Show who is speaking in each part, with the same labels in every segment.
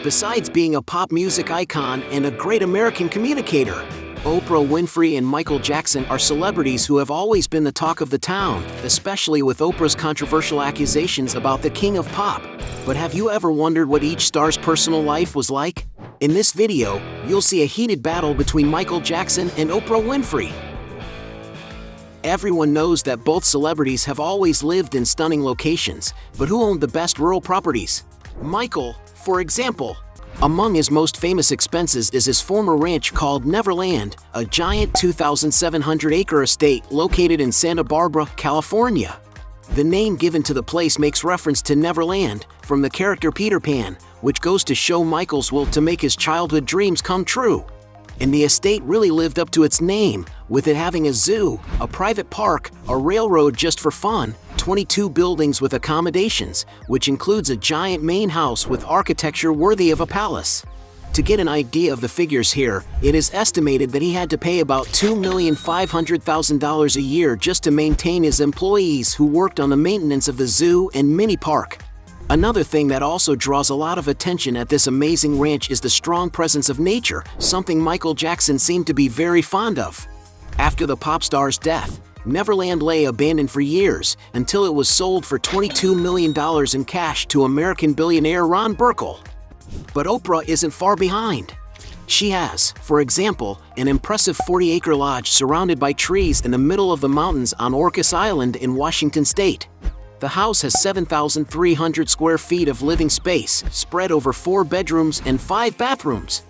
Speaker 1: Besides being a pop music icon and a great American communicator, Oprah Winfrey and Michael Jackson are celebrities who have always been the talk of the town, especially with Oprah's controversial accusations about the king of pop. But have you ever wondered what each star's personal life was like? In this video, you'll see a heated battle between Michael Jackson and Oprah Winfrey. Everyone knows that both celebrities have always lived in stunning locations, but who owned the best rural properties? Michael, for example. Among his most famous expenses is his former ranch called Neverland, a giant 2,700-acre estate located in Santa Barbara, California. The name given to the place makes reference to Neverland, from the character Peter Pan, which goes to show Michael's will to make his childhood dreams come true. And the estate really lived up to its name, with it having a zoo, a private park, a railroad just for fun, 22 buildings with accommodations, which includes a giant main house with architecture worthy of a palace. To get an idea of the figures here, it is estimated that he had to pay about $2,500,000 a year just to maintain his employees who worked on the maintenance of the zoo and mini park. Another thing that also draws a lot of attention at this amazing ranch is the strong presence of nature, something Michael Jackson seemed to be very fond of. After the pop star's death, Neverland lay abandoned for years until it was sold for $22 million in cash to American billionaire Ron Burkle. But Oprah isn't far behind. She has, for example, an impressive 40-acre lodge surrounded by trees in the middle of the mountains on Orcas Island in Washington state. The house has 7,300 square feet of living space, spread over 4 bedrooms and 5 bathrooms.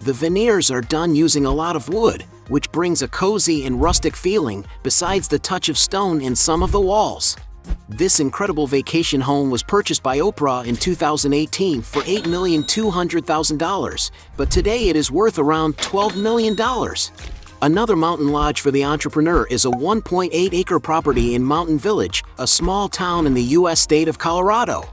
Speaker 1: The veneers are done using a lot of wood, which brings a cozy and rustic feeling, besides the touch of stone in some of the walls. This incredible vacation home was purchased by Oprah in 2018 for $8,200,000, but today it is worth around $12 million. Another mountain lodge for the entrepreneur is a 1.8-acre property in Mountain Village, a small town in the U.S. state of Colorado.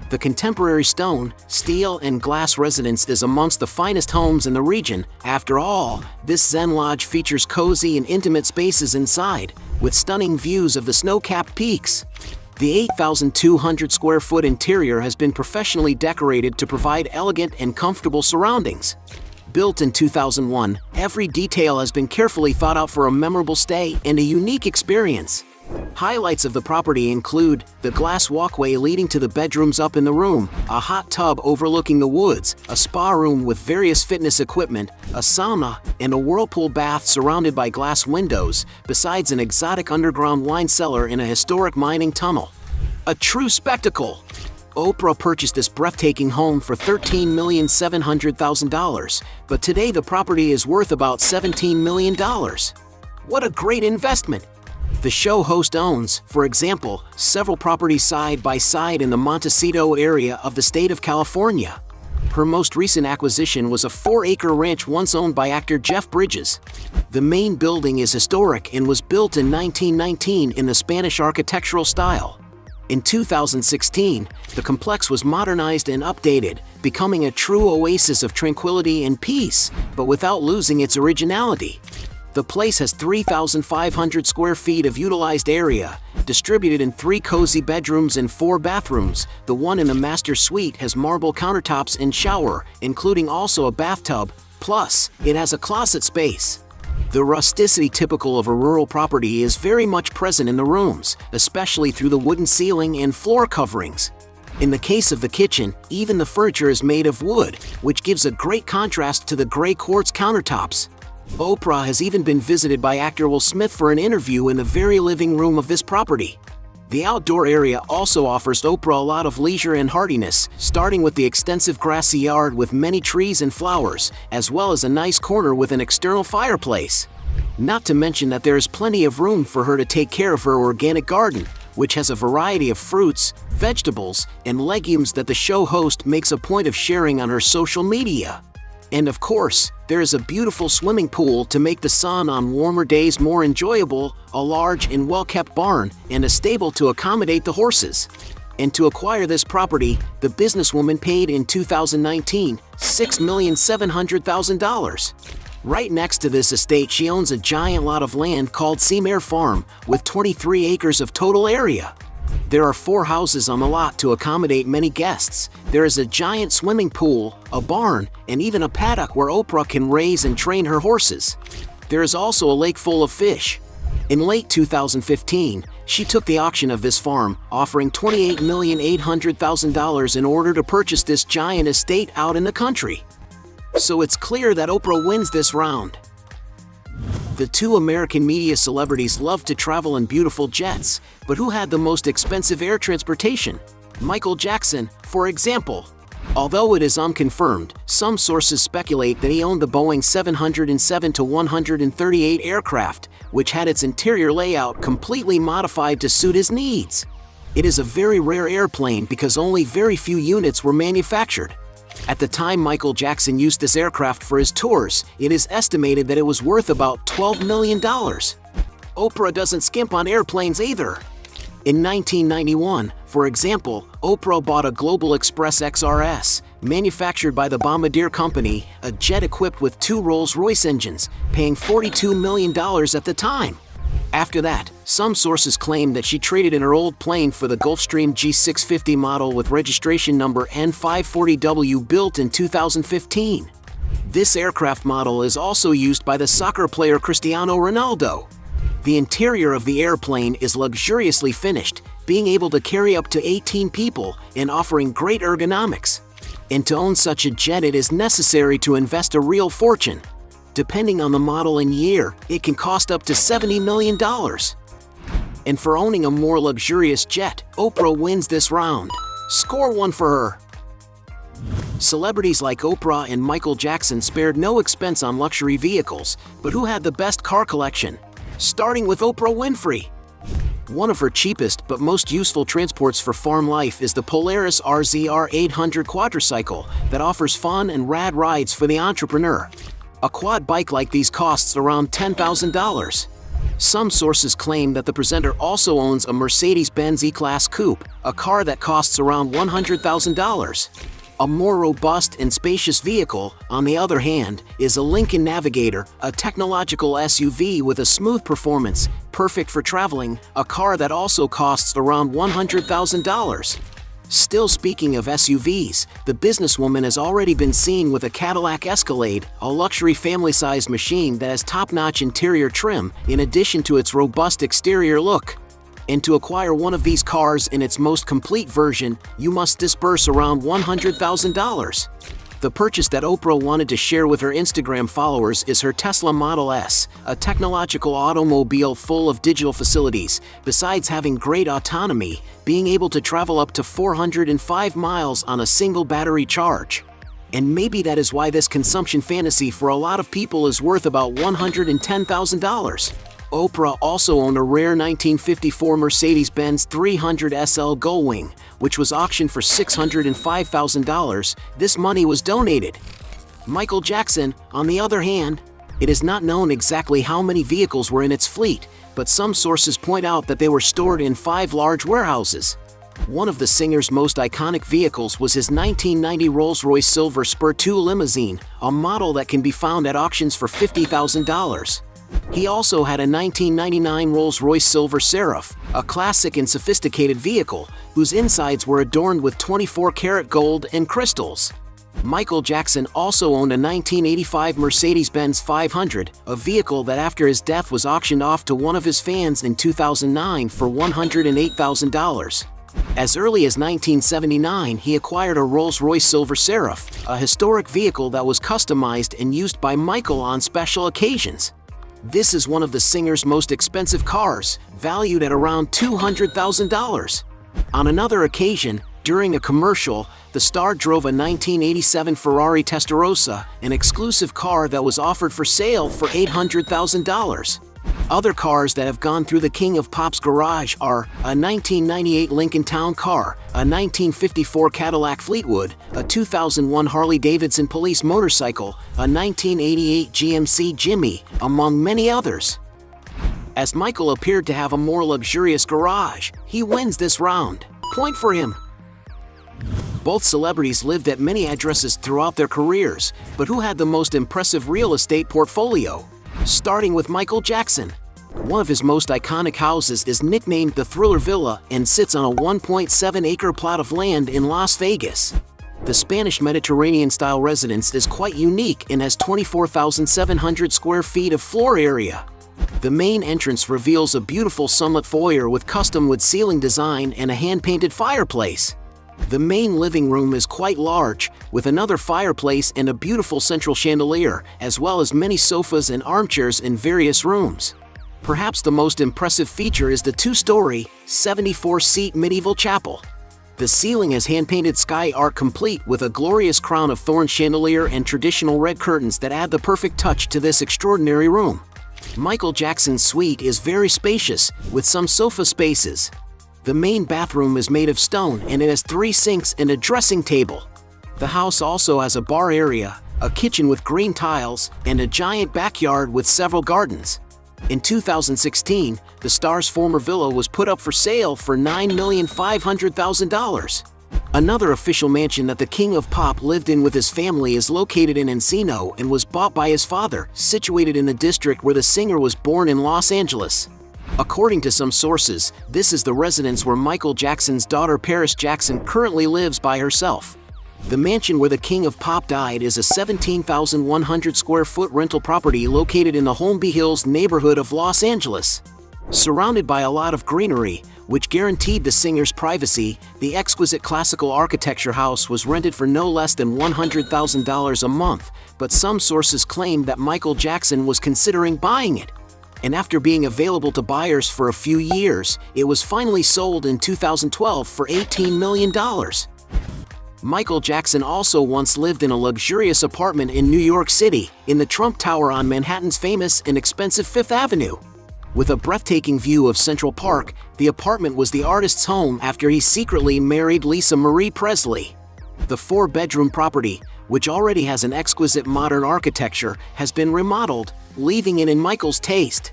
Speaker 1: The contemporary stone, steel, and glass residence is amongst the finest homes in the region. After all, this Zen lodge features cozy and intimate spaces inside, with stunning views of the snow-capped peaks. The 8,200 square foot interior has been professionally decorated to provide elegant and comfortable surroundings. Built in 2001, every detail has been carefully thought out for a memorable stay and a unique experience. Highlights of the property include the glass walkway leading to the bedrooms up in the room, a hot tub overlooking the woods, a spa room with various fitness equipment, a sauna, and a whirlpool bath surrounded by glass windows, besides an exotic underground wine cellar in a historic mining tunnel. A true spectacle! Oprah purchased this breathtaking home for $13,700,000, but today the property is worth about $17 million. What a great investment! The show host owns, for example, several properties side by side in the Montecito area of the state of California. Her most recent acquisition was a 4-acre ranch once owned by actor Jeff Bridges. The main building is historic and was built in 1919 in the Spanish architectural style. In 2016, the complex was modernized and updated, becoming a true oasis of tranquility and peace, but without losing its originality. The place has 3,500 square feet of utilized area, distributed in 3 cozy bedrooms and 4 bathrooms. The one in the master suite has marble countertops and shower, including also a bathtub, plus, it has a closet space. The rusticity typical of a rural property is very much present in the rooms, especially through the wooden ceiling and floor coverings. In the case of the kitchen, even the furniture is made of wood, which gives a great contrast to the gray quartz countertops. Oprah has even been visited by actor Will Smith for an interview in the very living room of this property. The outdoor area also offers Oprah a lot of leisure and hardiness, starting with the extensive grassy yard with many trees and flowers, as well as a nice corner with an external fireplace. Not to mention that there is plenty of room for her to take care of her organic garden, which has a variety of fruits, vegetables, and legumes that the show host makes a point of sharing on her social media. And of course, there is a beautiful swimming pool to make the sun on warmer days more enjoyable, a large and well-kept barn, and a stable to accommodate the horses. And to acquire this property, the businesswoman paid in 2019 $6,700,000. Right next to this estate, she owns a giant lot of land called Seamare Farm, with 23 acres of total area. There are 4 houses on the lot to accommodate many guests. There is a giant swimming pool, a barn, and even a paddock where Oprah can raise and train her horses. There is also a lake full of fish. In late 2015, she took the auction of this farm, offering $28,800,000 in order to purchase this giant estate out in the country. So it's clear that Oprah wins this round. The 2 American media celebrities love to travel in beautiful jets, but who had the most expensive air transportation? Michael Jackson, for example. Although it is unconfirmed, some sources speculate that he owned the Boeing 707-138 aircraft, which had its interior layout completely modified to suit his needs. It is a very rare airplane because only very few units were manufactured. At the time Michael Jackson used this aircraft for his tours, it is estimated that it was worth about $12 million. Oprah doesn't skimp on airplanes either. In 1991, for example, Oprah bought a Global Express XRS, manufactured by the Bombardier Company, a jet equipped with 2 Rolls-Royce engines, paying $42 million at the time. After that, some sources claim that she traded in her old plane for the Gulfstream G650 model with registration number N540W built in 2015. This aircraft model is also used by the soccer player Cristiano Ronaldo. The interior of the airplane is luxuriously finished, being able to carry up to 18 people and offering great ergonomics. And to own such a jet, it is necessary to invest a real fortune. Depending on the model and year, it can cost up to $70 million. And for owning a more luxurious jet, Oprah wins this round. Score 1 for her. Celebrities like Oprah and Michael Jackson spared no expense on luxury vehicles, but who had the best car collection? Starting with Oprah Winfrey. One of her cheapest but most useful transports for farm life is the Polaris RZR 800 quadricycle that offers fun and rad rides for the entrepreneur. A quad bike like these costs around $10,000. Some sources claim that the presenter also owns a Mercedes-Benz E-Class Coupe, a car that costs around $100,000. A more robust and spacious vehicle, on the other hand, is a Lincoln Navigator, a technological SUV with a smooth performance, perfect for traveling, a car that also costs around $100,000. Still speaking of SUVs, the businesswoman has already been seen with a Cadillac Escalade, a luxury family-sized machine that has top-notch interior trim in addition to its robust exterior look. And to acquire one of these cars in its most complete version, you must disburse around $100,000. The purchase that Oprah wanted to share with her Instagram followers is her Tesla Model S, a technological automobile full of digital facilities, besides having great autonomy, being able to travel up to 405 miles on a single battery charge. And maybe that is why this consumption fantasy for a lot of people is worth about $110,000. Oprah also owned a rare 1954 Mercedes-Benz 300 SL Gullwing, which was auctioned for $605,000. This money was donated. Michael Jackson, on the other hand, it is not known exactly how many vehicles were in its fleet, but some sources point out that they were stored in 5 large warehouses. One of the singer's most iconic vehicles was his 1990 Rolls-Royce Silver Spur 2 limousine, a model that can be found at auctions for $50,000. He also had a 1999 Rolls-Royce Silver Seraph, a classic and sophisticated vehicle, whose insides were adorned with 24-karat gold and crystals. Michael Jackson also owned a 1985 Mercedes-Benz 500, a vehicle that after his death was auctioned off to one of his fans in 2009 for $108,000. As early as 1979, he acquired a Rolls-Royce Silver Seraph, a historic vehicle that was customized and used by Michael on special occasions. This is one of the singer's most expensive cars, valued at around $200,000. On another occasion, during a commercial, the star drove a 1987 Ferrari Testarossa, an exclusive car that was offered for sale for $800,000. Other cars that have gone through the King of Pop's garage are a 1998 Lincoln Town Car, a 1954 Cadillac Fleetwood, a 2001 Harley-Davidson police motorcycle, a 1988 GMC Jimmy, among many others. As Michael appeared to have a more luxurious garage, he wins this round. Point for him. Both celebrities lived at many addresses throughout their careers, but who had the most impressive real estate portfolio? Starting with Michael Jackson. One of his most iconic houses is nicknamed the Thriller Villa and sits on a 1.7-acre plot of land in Las Vegas. The Spanish Mediterranean-style residence is quite unique and has 24,700 square feet of floor area. The main entrance reveals a beautiful sunlit foyer with custom wood ceiling design and a hand-painted fireplace. The main living room is quite large, with another fireplace and a beautiful central chandelier, as well as many sofas and armchairs in various rooms. Perhaps the most impressive feature is the two-story, 74-seat medieval chapel. The ceiling is hand-painted sky art complete with a glorious crown of thorn chandelier and traditional red curtains that add the perfect touch to this extraordinary room. Michael Jackson's suite is very spacious, with some sofa spaces. The main bathroom is made of stone and it has 3 sinks and a dressing table. The house also has a bar area, a kitchen with green tiles, and a giant backyard with several gardens. In 2016, the star's former villa was put up for sale for $9,500,000. Another official mansion that the King of Pop lived in with his family is located in Encino and was bought by his father, situated in the district where the singer was born in Los Angeles. According to some sources, this is the residence where Michael Jackson's daughter Paris Jackson currently lives by herself. The mansion where the King of Pop died is a 17,100 square foot rental property located in the Holmby Hills neighborhood of Los Angeles. Surrounded by a lot of greenery, which guaranteed the singer's privacy, the exquisite classical architecture house was rented for no less than $100,000 a month, but some sources claim that Michael Jackson was considering buying it. And after being available to buyers for a few years, it was finally sold in 2012 for $18 million. Michael Jackson also once lived in a luxurious apartment in New York City, in the Trump Tower on Manhattan's famous and expensive Fifth Avenue. With a breathtaking view of Central Park, the apartment was the artist's home after he secretly married Lisa Marie Presley. The 4-bedroom property, which already has an exquisite modern architecture, has been remodeled, leaving it in Michael's taste.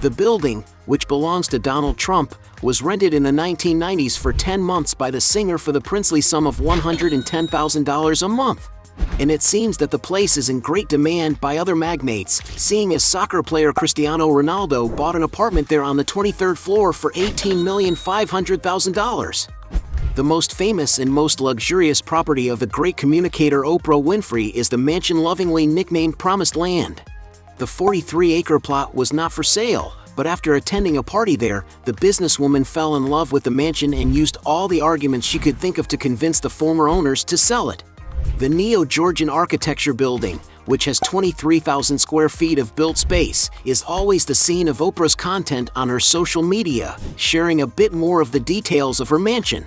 Speaker 1: The building, which belongs to Donald Trump, was rented in the 1990s for 10 months by the singer for the princely sum of $110,000 a month. And it seems that the place is in great demand by other magnates, seeing as soccer player Cristiano Ronaldo bought an apartment there on the 23rd floor for $18,500,000. The most famous and most luxurious property of the great communicator Oprah Winfrey is the mansion lovingly nicknamed Promised Land. The 43-acre plot was not for sale, but after attending a party there, the businesswoman fell in love with the mansion and used all the arguments she could think of to convince the former owners to sell it. The Neo-Georgian architecture building, which has 23,000 square feet of built space, is always the scene of Oprah's content on her social media, sharing a bit more of the details of her mansion.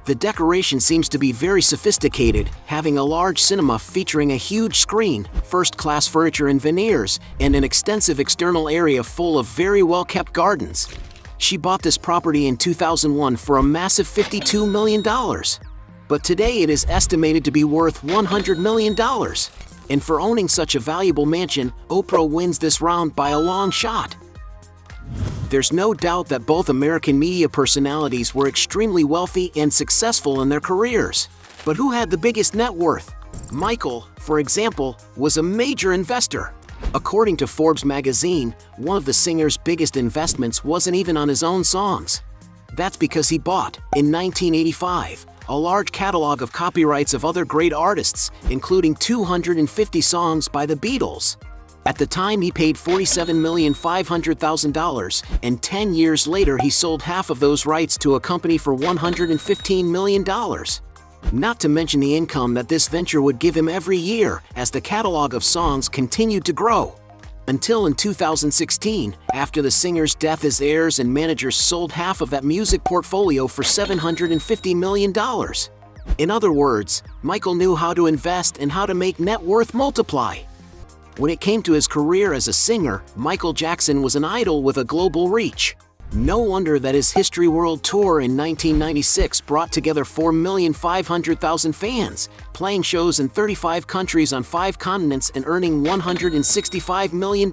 Speaker 1: The decoration seems to be very sophisticated, having a large cinema featuring a huge screen, first-class furniture and veneers, and an extensive external area full of very well-kept gardens. She bought this property in 2001 for a massive $52 million. But today it is estimated to be worth $100 million. And for owning such a valuable mansion, Oprah wins this round by a long shot. There's no doubt that both American media personalities were extremely wealthy and successful in their careers. But who had the biggest net worth? Michael, for example, was a major investor. According to Forbes magazine, one of the singer's biggest investments wasn't even on his own songs. That's because he bought, in 1985, a large catalog of copyrights of other great artists, including 250 songs by the Beatles. At the time, he paid $47,500,000, and 10 years later he sold half of those rights to a company for $115 million. Not to mention the income that this venture would give him every year as the catalog of songs continued to grow. Until in 2016, after the singer's death, his heirs and managers sold half of that music portfolio for $750 million. In other words, Michael knew how to invest and how to make net worth multiply. When it came to his career as a singer, Michael Jackson was an idol with a global reach. No wonder that his History World Tour in 1996 brought together 4,500,000 fans, playing shows in 35 countries on 5 continents and earning $165 million.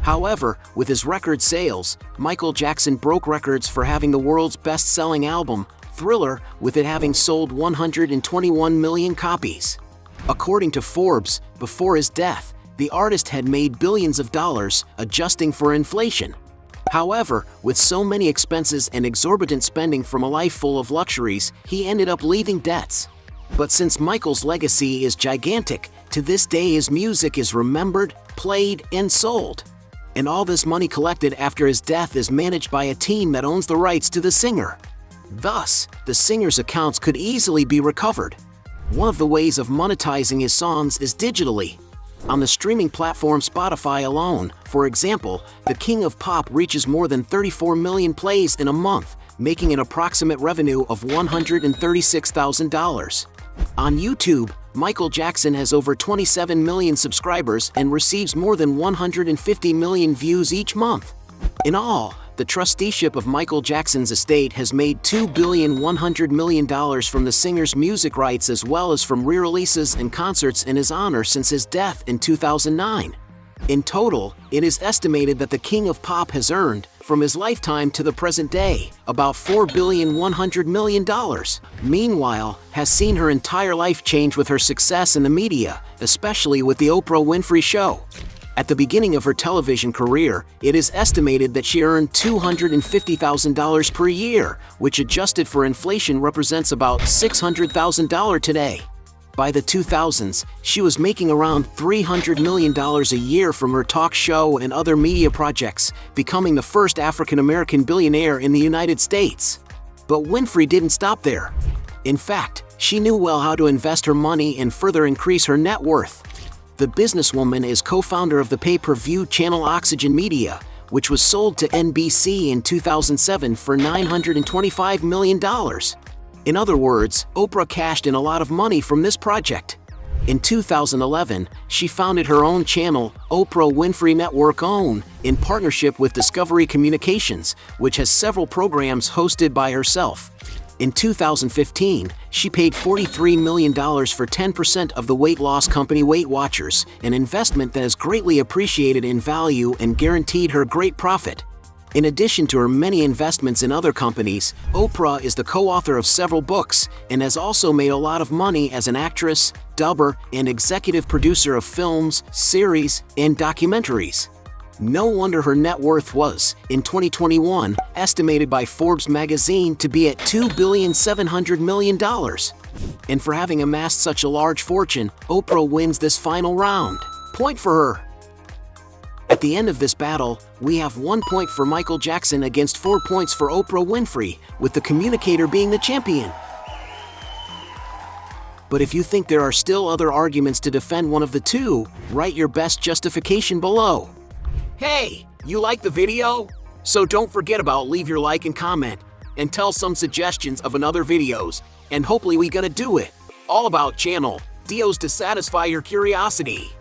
Speaker 1: However, with his record sales, Michael Jackson broke records for having the world's best-selling album, Thriller, with it having sold 121 million copies. According to Forbes, before his death, the artist had made billions of dollars, adjusting for inflation. However, with so many expenses and exorbitant spending from a life full of luxuries, he ended up leaving debts. But since Michael's legacy is gigantic, to this day his music is remembered, played, and sold. And all this money collected after his death is managed by a team that owns the rights to the singer. Thus, the singer's accounts could easily be recovered. One of the ways of monetizing his songs is digitally. On the streaming platform Spotify alone, for example, the King of Pop reaches more than 34 million plays in a month, making an approximate revenue of $136,000. On YouTube, Michael Jackson has over 27 million subscribers and receives more than 150 million views each month. In all, the trusteeship of Michael Jackson's estate has made $2.1 billion from the singer's music rights as well as from re-releases and concerts in his honor since his death in 2009. In total, it is estimated that the King of Pop has earned, from his lifetime to the present day, about $4.1 billion. Meanwhile, has seen her entire life change with her success in the media, especially with the Oprah Winfrey Show. At the beginning of her television career, it is estimated that she earned $250,000 per year, which adjusted for inflation represents about $600,000 today. By the 2000s, she was making around $300 million a year from her talk show and other media projects, becoming the first African-American billionaire in the United States. But Winfrey didn't stop there. In fact, she knew well how to invest her money and further increase her net worth. The businesswoman is co-founder of the pay-per-view channel Oxygen Media, which was sold to NBC in 2007 for $925 million. In other words, Oprah cashed in a lot of money from this project. In 2011, she founded her own channel, Oprah Winfrey Network OWN, in partnership with Discovery Communications, which has several programs hosted by herself. In 2015, she paid $43 million for 10% of the weight loss company Weight Watchers, an investment that has greatly appreciated in value and guaranteed her great profit. In addition to her many investments in other companies, Oprah is the co-author of several books and has also made a lot of money as an actress, dubber, and executive producer of films, series, and documentaries. No wonder her net worth was, in 2021, estimated by Forbes magazine to be at $2.7 billion. And for having amassed such a large fortune, Oprah wins this final round. Point for her. At the end of this battle, we have 1 point for Michael Jackson against 4 points for Oprah Winfrey, with the communicator being the champion. But if you think there are still other arguments to defend one of the two, write your best justification below. Hey, you like the video? So don't forget about leave your like and comment, and tell some suggestions of another videos, and hopefully we gonna do it. All about channel, Dios to satisfy your curiosity.